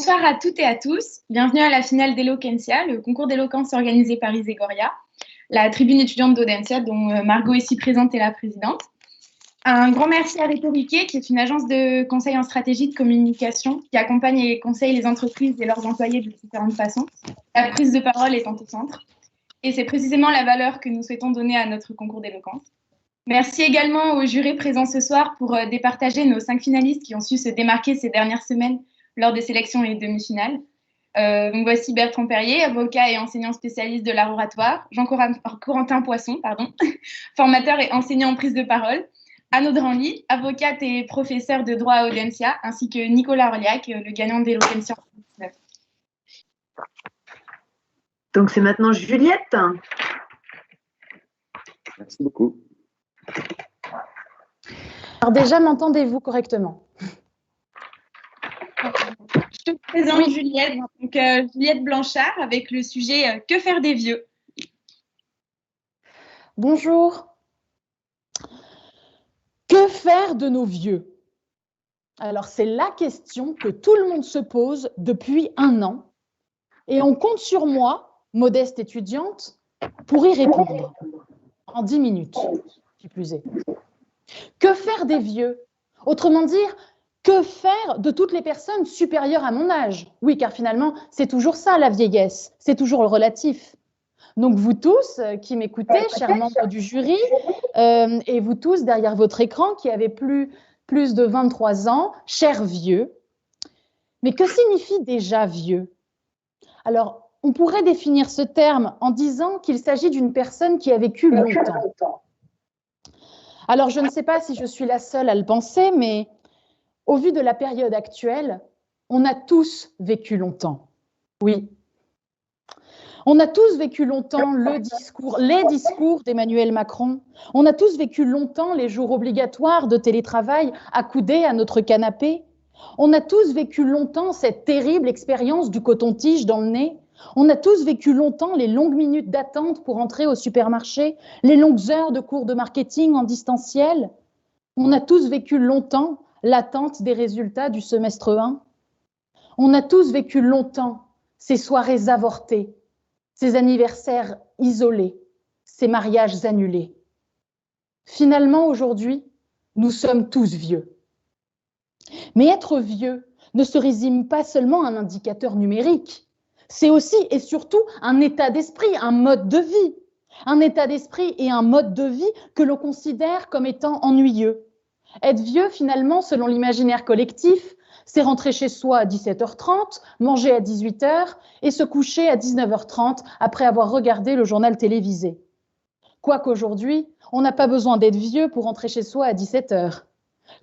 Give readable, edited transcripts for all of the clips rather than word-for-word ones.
Bonsoir à toutes et à tous. Bienvenue à la finale d'Eloquentia, le concours d'éloquence organisé par Isegoria, la tribune étudiante d'Audencia dont Margot ici présente est la présidente. Un grand merci à Rhétorique, qui est une agence de conseil en stratégie de communication qui accompagne et conseille les entreprises et leurs employés de différentes façons, la prise de parole étant au centre. Et c'est précisément la valeur que nous souhaitons donner à notre concours d'éloquence. Merci également aux jurés présents ce soir pour départager nos 5 finalistes qui ont su se démarquer ces dernières semaines lors des sélections et demi-finales. Donc voici Bertrand Perrier, avocat et enseignant spécialiste de l'art oratoire, Jean-Corentin Poisson, formateur et enseignant en prise de parole, Anne Dranly, avocate et professeure de droit à Audencia, ainsi que Nicolas Orliac, le gagnant d'Eloquentia en 2019. Donc c'est maintenant Juliette. Merci beaucoup. Alors déjà, m'entendez-vous correctement? Je te présente Juliette, donc, Juliette Blanchard, avec le sujet « Que faire des vieux ?» Bonjour. Que faire de nos vieux? Alors, c'est la question que tout le monde se pose depuis 1 an. Et on compte sur moi, modeste étudiante, pour y répondre en 10 minutes, qui plus est. Que faire des vieux? Autrement dire, que faire de toutes les personnes supérieures à mon âge? Oui, car finalement, c'est toujours ça, la vieillesse. C'est toujours le relatif. Donc, vous tous qui m'écoutez, chers membres du jury, et vous tous derrière votre écran qui avez plus de 23 ans, chers vieux. Mais que signifie déjà vieux? Alors, on pourrait définir ce terme en disant qu'il s'agit d'une personne qui a vécu longtemps. Alors, je ne sais pas si je suis la seule à le penser, mais au vu de la période actuelle, on a tous vécu longtemps. Oui. On a tous vécu longtemps les discours d'Emmanuel Macron. On a tous vécu longtemps les jours obligatoires de télétravail accoudés à notre canapé. On a tous vécu longtemps cette terrible expérience du coton-tige dans le nez. On a tous vécu longtemps les longues minutes d'attente pour entrer au supermarché, les longues heures de cours de marketing en distanciel. On a tous vécu longtemps l'attente des résultats du semestre 1. On a tous vécu longtemps ces soirées avortées, ces anniversaires isolés, ces mariages annulés. Finalement, aujourd'hui, nous sommes tous vieux. Mais être vieux ne se résume pas seulement à un indicateur numérique. C'est aussi et surtout un état d'esprit, un mode de vie. Un état d'esprit et un mode de vie que l'on considère comme étant ennuyeux. Être vieux, finalement, selon l'imaginaire collectif, c'est rentrer chez soi à 17h30, manger à 18h et se coucher à 19h30 après avoir regardé le journal télévisé. Quoiqu'aujourd'hui, on n'a pas besoin d'être vieux pour rentrer chez soi à 17h.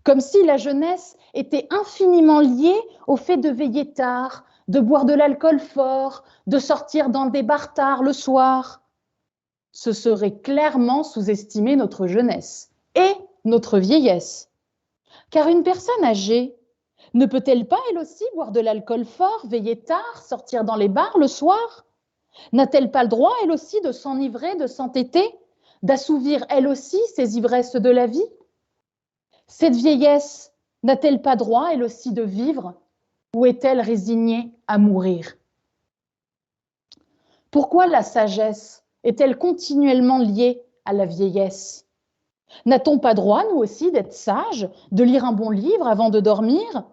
Comme si la jeunesse était infiniment liée au fait de veiller tard, de boire de l'alcool fort, de sortir dans des bars tard le soir. Ce serait clairement sous-estimer notre jeunesse et notre vieillesse. Car une personne âgée ne peut-elle pas, elle aussi, boire de l'alcool fort, veiller tard, sortir dans les bars le soir? N'a-t-elle pas le droit, elle aussi, de s'enivrer, de s'entêter, d'assouvir, elle aussi, ses ivresses de la vie? Cette vieillesse n'a-t-elle pas droit, elle aussi, de vivre, ou est-elle résignée à mourir? Pourquoi la sagesse est-elle continuellement liée à la vieillesse? N'a-t-on pas droit, nous aussi, d'être sages, de lire un bon livre avant de dormir?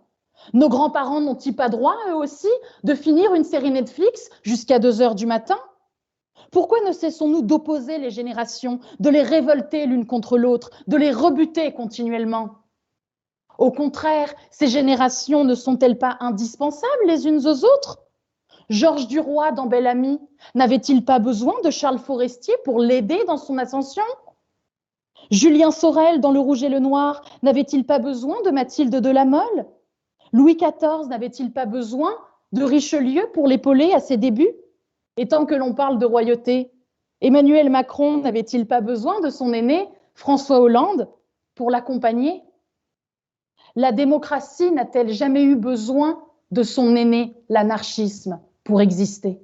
Nos grands-parents n'ont-ils pas droit, eux aussi, de finir une série Netflix jusqu'à 2h du matin? Pourquoi ne cessons-nous d'opposer les générations, de les révolter l'une contre l'autre, de les rebuter continuellement? Au contraire, ces générations ne sont-elles pas indispensables les unes aux autres? Georges Duroy dans Bel Ami n'avait-il pas besoin de Charles Forestier pour l'aider dans son ascension? Julien Sorel dans Le Rouge et le Noir n'avait-il pas besoin de Mathilde de la Mole? Louis XIV n'avait-il pas besoin de Richelieu pour l'épauler à ses débuts? Et tant que l'on parle de royauté, Emmanuel Macron n'avait-il pas besoin de son aîné, François Hollande, pour l'accompagner? La démocratie n'a-t-elle jamais eu besoin de son aîné, l'anarchisme, pour exister?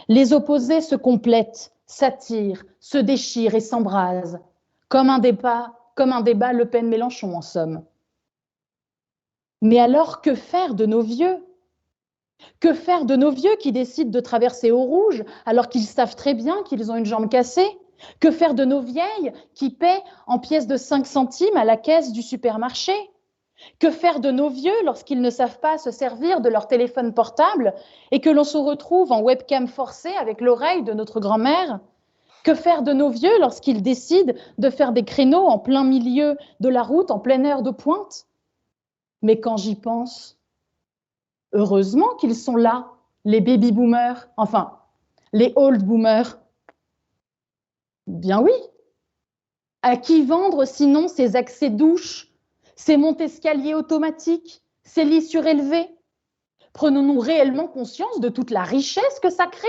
Les opposés se complètent, s'attirent, se déchirent et s'embrasent, comme un débat Le Pen-Mélenchon en somme. Mais alors, que faire de nos vieux? Que faire de nos vieux qui décident de traverser au rouge alors qu'ils savent très bien qu'ils ont une jambe cassée? Que faire de nos vieilles qui paient en pièces de 5 centimes à la caisse du supermarché? Que faire de nos vieux lorsqu'ils ne savent pas se servir de leur téléphone portable et que l'on se retrouve en webcam forcée avec l'oreille de notre grand-mère? Que faire de nos vieux lorsqu'ils décident de faire des créneaux en plein milieu de la route, en pleine heure de pointe? Mais quand j'y pense, heureusement qu'ils sont là, les baby boomers, enfin, les old boomers. Bien oui. À qui vendre sinon ces accès douches, ces montes-escaliers automatiques, ces lits surélevés? Prenons-nous réellement conscience de toute la richesse que ça crée?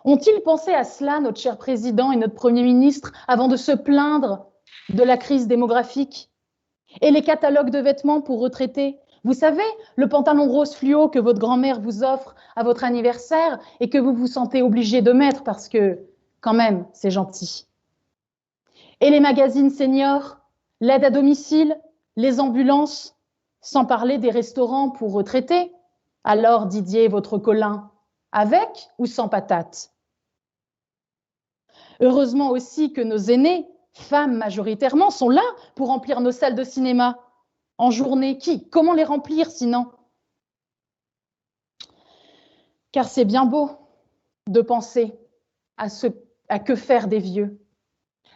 Ont-ils pensé à cela, notre cher président et notre Premier ministre, avant de se plaindre de la crise démographique? Et les catalogues de vêtements pour retraités? Vous savez, le pantalon rose fluo que votre grand-mère vous offre à votre anniversaire et que vous vous sentez obligé de mettre parce que, quand même, c'est gentil. Et les magazines seniors, l'aide à domicile, les ambulances, sans parler des restaurants pour retraités. Alors, Didier, votre Colin, avec ou sans patate? Heureusement aussi que nos aînés, femmes majoritairement, sont là pour remplir nos salles de cinéma. En journée, qui? Comment les remplir sinon? Car c'est bien beau de penser à que faire des vieux.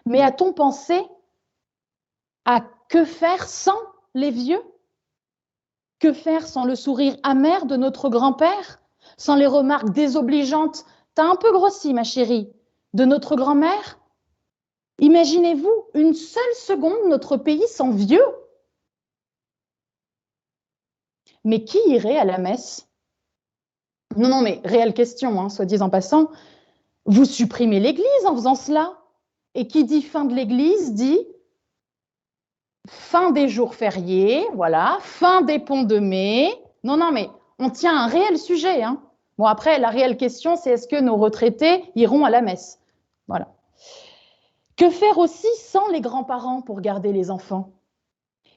Mais a-t-on pensé à que faire sans les vieux? Que faire sans le sourire amer de notre grand-père? Sans les remarques désobligeantes « T'as un peu grossi, ma chérie » de notre grand-mère? Imaginez-vous une seule seconde notre pays sans vieux? Mais qui irait à la messe? Non, mais réelle question, hein, soit dit en passant. Vous supprimez l'Église en faisant cela. Et qui dit fin de l'Église dit fin des jours fériés, voilà, fin des ponts de mai. Non, mais on tient un réel sujet. Hein. Bon, après, la réelle question, c'est est-ce que nos retraités iront à la messe? Voilà. Que faire aussi sans les grands-parents pour garder les enfants?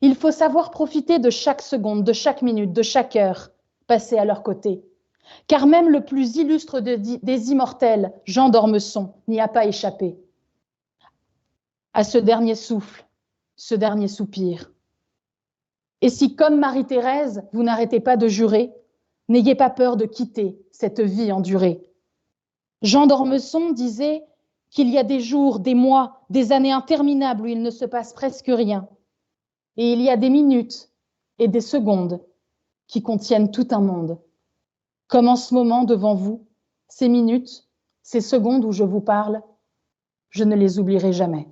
Il faut savoir profiter de chaque seconde, de chaque minute, de chaque heure passée à leur côté. Car même le plus illustre des immortels, Jean d'Ormesson, n'y a pas échappé. À ce dernier souffle, ce dernier soupir. Et si, comme Marie-Thérèse, vous n'arrêtez pas de jurer, n'ayez pas peur de quitter cette vie endurée. Jean d'Ormesson disait qu'il y a des jours, des mois, des années interminables où il ne se passe presque rien. Et il y a des minutes et des secondes qui contiennent tout un monde. Comme en ce moment devant vous, ces minutes, ces secondes où je vous parle, je ne les oublierai jamais.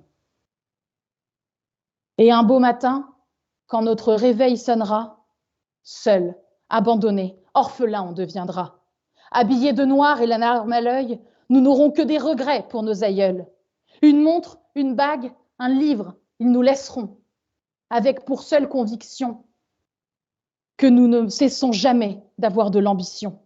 Et un beau matin, quand notre réveil sonnera, seul, abandonné, orphelin on deviendra. Habillés de noir et la larme à l'œil, nous n'aurons que des regrets pour nos aïeuls. Une montre, une bague, un livre, ils nous laisseront, avec pour seule conviction que nous ne cessons jamais d'avoir de l'ambition.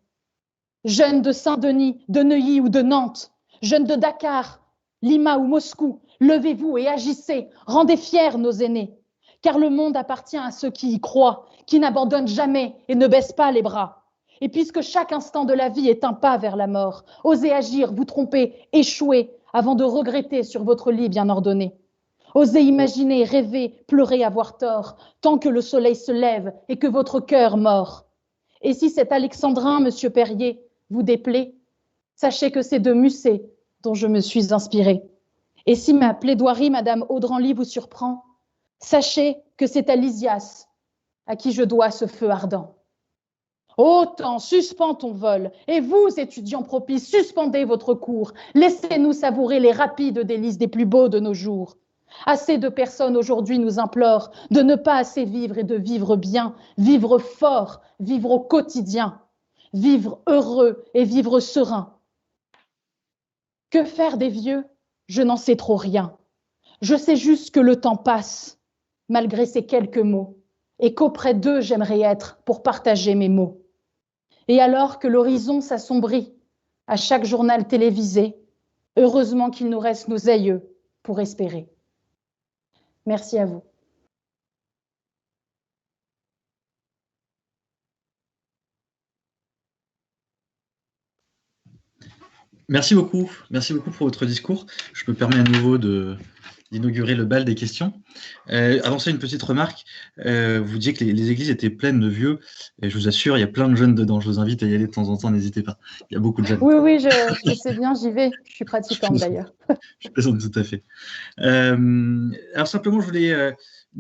Jeunes de Saint-Denis, de Neuilly ou de Nantes, jeunes de Dakar, Lima ou Moscou, levez-vous et agissez, rendez fiers nos aînés, car le monde appartient à ceux qui y croient, qui n'abandonnent jamais et ne baissent pas les bras. Et puisque chaque instant de la vie est un pas vers la mort, osez agir, vous tromper, échouer, avant de regretter sur votre lit bien ordonné. Osez imaginer, rêver, pleurer, avoir tort, tant que le soleil se lève et que votre cœur mord. Et si cet alexandrin, monsieur Perrier, vous déplaît, sachez que c'est de Musset dont je me suis inspirée. Et si ma plaidoirie, madame Audranly, vous surprend, sachez que c'est à Lysias à qui je dois ce feu ardent. Ô temps, suspends ton vol, et vous, étudiants propices, suspendez votre cours, laissez-nous savourer les rapides délices des plus beaux de nos jours. Assez de personnes aujourd'hui nous implorent de ne pas assez vivre et de vivre bien, vivre fort, vivre au quotidien, vivre heureux et vivre serein. Que faire des vieux? Je n'en sais trop rien. Je sais juste que le temps passe, malgré ces quelques mots, et qu'auprès d'eux j'aimerais être pour partager mes mots. Et alors que l'horizon s'assombrit à chaque journal télévisé, heureusement qu'il nous reste nos aïeux pour espérer. Merci à vous. Merci beaucoup pour votre discours. Je me permets à nouveau d'inaugurer le bal des questions. Avant ça, une petite remarque. Vous disiez que les églises étaient pleines de vieux. Et je vous assure, il y a plein de jeunes dedans. Je vous invite à y aller de temps en temps, n'hésitez pas. Il y a beaucoup de jeunes. Oui, je sais bien, j'y vais. Je suis pratiquante d'ailleurs. Je plaisante tout à fait. Alors simplement, je voulais...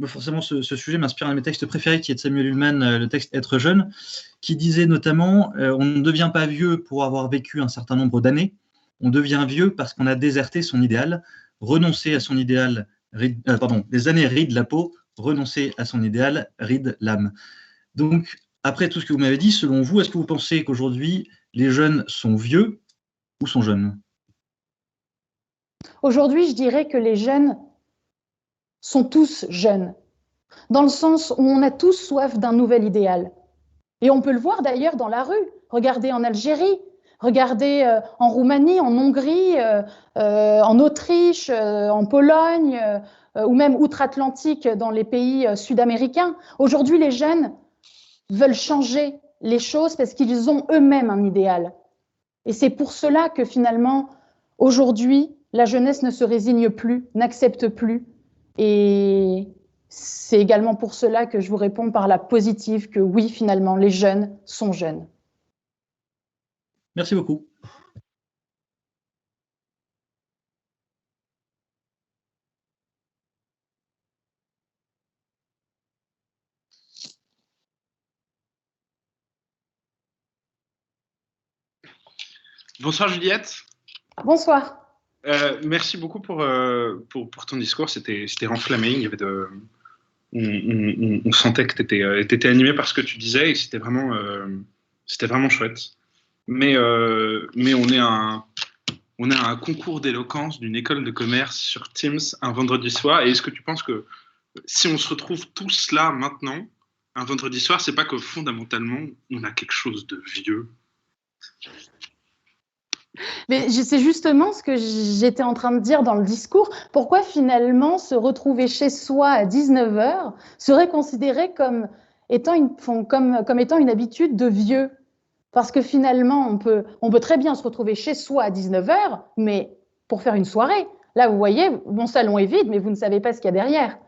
forcément, ce sujet m'inspire un de mes textes préférés, qui est de Samuel Ullmann, le texte Être jeune, qui disait notamment on ne devient pas vieux pour avoir vécu un certain nombre d'années, on devient vieux parce qu'on a déserté son idéal, renoncer à son idéal, les années rident la peau, renoncer à son idéal ride l'âme. Donc, après tout ce que vous m'avez dit, selon vous, est-ce que vous pensez qu'aujourd'hui, les jeunes sont vieux ou sont jeunes? Aujourd'hui, je dirais que les jeunes sont tous jeunes, dans le sens où on a tous soif d'un nouvel idéal. Et on peut le voir d'ailleurs dans la rue. Regardez en Algérie, regardez en Roumanie, en Hongrie, en Autriche, en Pologne, ou même outre-Atlantique dans les pays sud-américains. Aujourd'hui, les jeunes veulent changer les choses parce qu'ils ont eux-mêmes un idéal. Et c'est pour cela que finalement, aujourd'hui, la jeunesse ne se résigne plus, n'accepte plus. Et c'est également pour cela que je vous réponds par la positive que oui, finalement, les jeunes sont jeunes. Merci beaucoup. Bonsoir Juliette. Bonsoir. Merci beaucoup pour ton discours, c'était enflammé, il y avait on sentait que tu étais animé par ce que tu disais et c'était vraiment chouette. Mais on est à un concours d'éloquence d'une école de commerce sur Teams un vendredi soir, et est-ce que tu penses que si on se retrouve tous là maintenant, un vendredi soir, c'est pas que fondamentalement on a quelque chose de vieux? Mais c'est justement ce que j'étais en train de dire dans le discours. Pourquoi finalement se retrouver chez soi à 19h serait considéré comme étant une habitude de vieux? Parce que finalement, on peut très bien se retrouver chez soi à 19h, mais pour faire une soirée. Là, vous voyez, mon salon est vide, mais vous ne savez pas ce qu'il y a derrière.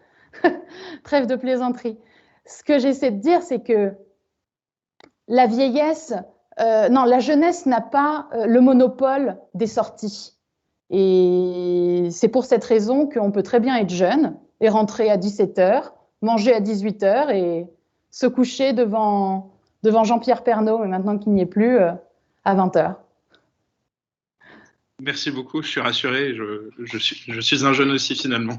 Trêve de plaisanterie. Ce que j'essaie de dire, c'est que la vieillesse... non, la jeunesse n'a pas le monopole des sorties. Et c'est pour cette raison qu'on peut très bien être jeune et rentrer à 17h, manger à 18h et se coucher devant Jean-Pierre Pernaut, mais maintenant qu'il n'y est plus, à 20h. Merci beaucoup, je suis rassuré, je suis un jeune aussi finalement.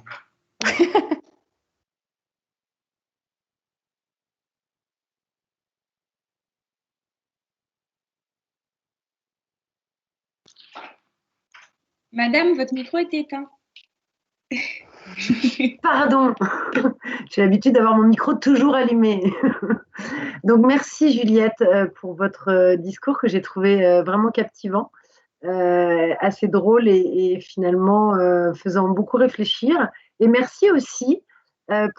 Madame, votre micro est éteint. Pardon, j'ai l'habitude d'avoir mon micro toujours allumé. Donc merci Juliette pour votre discours que j'ai trouvé vraiment captivant, assez drôle et finalement faisant beaucoup réfléchir. Et merci aussi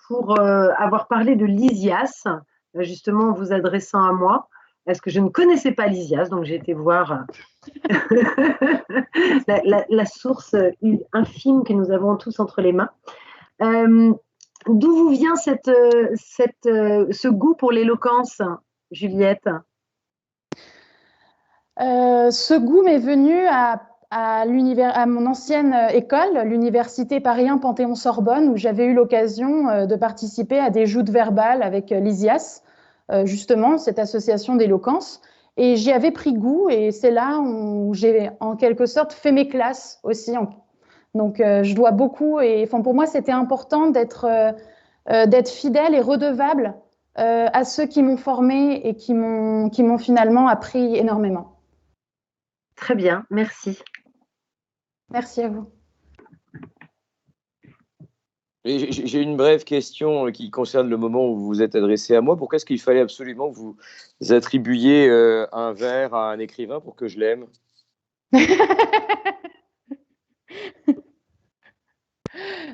pour avoir parlé de Lysias, justement en vous adressant à moi, parce que je ne connaissais pas Lysias, donc j'ai été voir la source infime que nous avons tous entre les mains. D'où vous vient ce goût pour l'éloquence, Juliette? Ce goût m'est venu à mon ancienne école, l'université Paris 1 Panthéon-Sorbonne, où j'avais eu l'occasion de participer à des joutes verbales avec Lysias, justement, cette association d'éloquence. Et j'y avais pris goût, et c'est là où j'ai en quelque sorte fait mes classes aussi. Donc, je dois beaucoup, et pour moi, c'était important d'être fidèle et redevable à ceux qui m'ont formée et qui m'ont finalement appris énormément. Très bien, merci. Merci à vous. J'ai une brève question qui concerne le moment où vous vous êtes adressé à moi. Pourquoi est-ce qu'il fallait absolument que vous attribuiez un vers à un écrivain pour que je l'aime?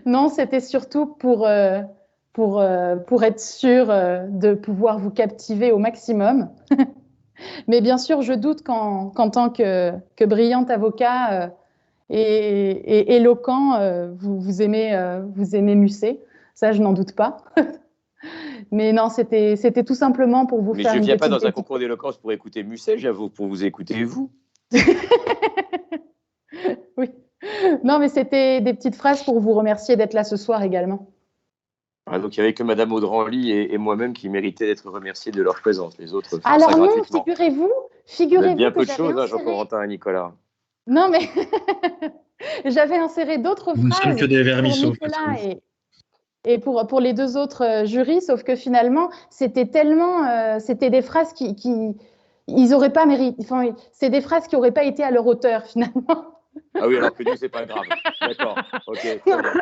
Non, c'était surtout pour être sûr de pouvoir vous captiver au maximum. Mais bien sûr, je doute qu'en tant que brillant avocat et éloquent, vous aimez Musset. Ça, je n'en doute pas. Mais non, c'était tout simplement pour vous Mais faire je ne une viens pas petite dans un concours d'éloquence pour écouter Musset, j'avoue, pour vous écouter vous. Oui. Non, mais c'était des petites phrases pour vous remercier d'être là ce soir également. Ah, donc il n'y avait que Madame Audranly et moi-même qui méritaient d'être remerciés de leur présence. Les autres font Alors ça non, gratuitement. figurez-vous Vous êtes bien que peu de j'avais choses, hein, inséré... Jean-Corentin et Nicolas. Non, mais j'avais inséré d'autres Nous ne sommes phrases que des pour vermisseaux. Nicolas et pour les deux autres jurys, sauf que finalement, c'était tellement... c'était des phrases qui ils n'auraient pas mérité... Enfin, c'est des phrases qui n'auraient pas été à leur hauteur, finalement. Ah oui, alors que nous, c'est pas grave. D'accord, ok, très bien.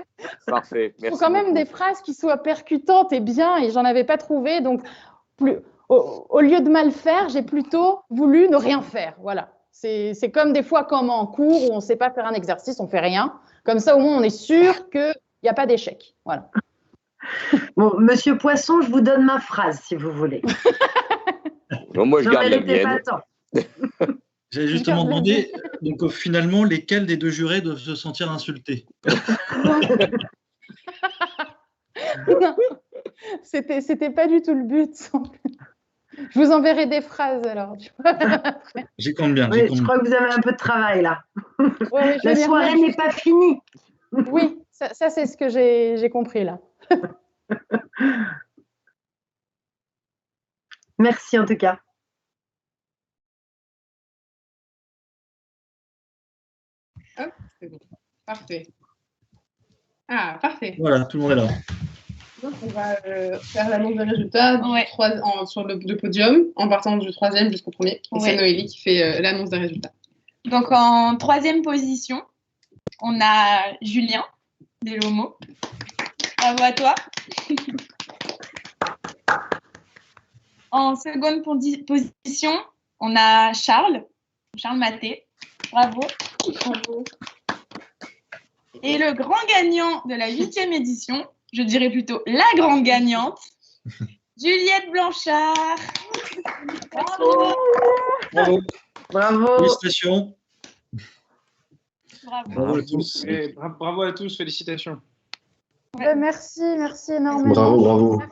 Parfait, Il faut merci quand même beaucoup. des phrases qui soient percutantes et bien, et j'en avais pas trouvé, donc au lieu de mal faire, j'ai plutôt voulu ne rien faire. Voilà. C'est comme des fois comme en cours où on ne sait pas faire un exercice, on ne fait rien. Comme ça, au moins, on est sûr qu'il n'y a pas d'échec. Voilà. Bon, Monsieur Poisson, je vous donne ma phrase si vous voulez. Non, moi, je N'en garde la méritez pas mienne. tant. J'avais justement demandé, donc finalement, lesquels des deux jurés doivent se sentir insultés? Non, c'était pas du tout le but. Je vous enverrai des phrases alors. J'y compte bien. Oui, je crois que vous avez un peu de travail là. Ouais, La soirée n'est pas finie. Oui, ça c'est ce que j'ai compris là. Merci en tout cas. Hop, c'est bon. Parfait. Ah, parfait. Voilà, tout le monde est là. Donc, on va faire l'annonce des résultats sur le podium, en partant du 3e jusqu'au 1er. Et c'est Noélie qui fait l'annonce des résultats. Donc, en 3e position, on a Julien Delomo. Bravo à toi. En seconde position, on a Charles Maté. Bravo. Bravo. Et le grand gagnant de la 8e édition, je dirais plutôt la grande gagnante, Juliette Blanchard. Bravo. Bravo. Bravo. Félicitations. Bravo. Bravo à tous. Et bravo à tous, félicitations. Merci énormément. Bravo.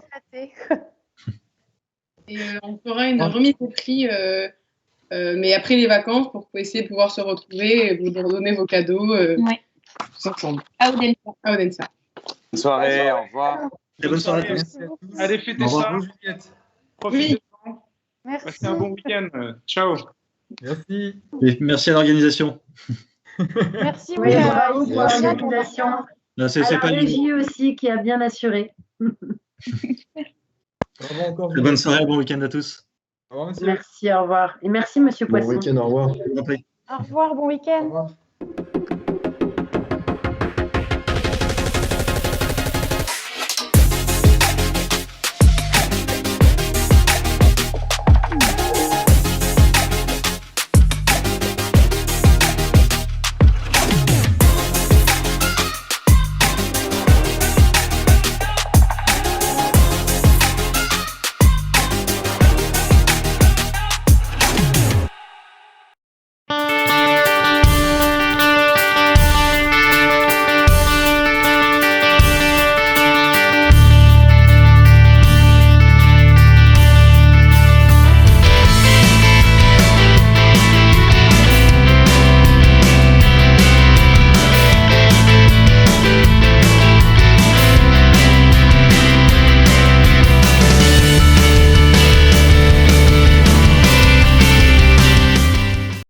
Et on fera une remise de prix, mais après les vacances, pour essayer de pouvoir se retrouver et vous redonner vos cadeaux tous ensemble. À Odense. À Odense. Bonne soirée, au revoir. Bonne soirée à tous. Allez, fêtez Au ça. revoir. Profitez-en. Merci. Passez un bon week-end. Ciao. Merci. Et merci à l'organisation. Merci, Oui, oui, bravo pour Merci. l'organisation. C'est À la pas régie aussi qui a bien assuré. Bravo encore. Bonne soirée, bon week-end à tous. Au revoir, monsieur. Merci, au revoir. Et merci Monsieur Bon Poisson. week-end, au revoir. Je vous en prie. Au revoir, bon Au week-end. revoir.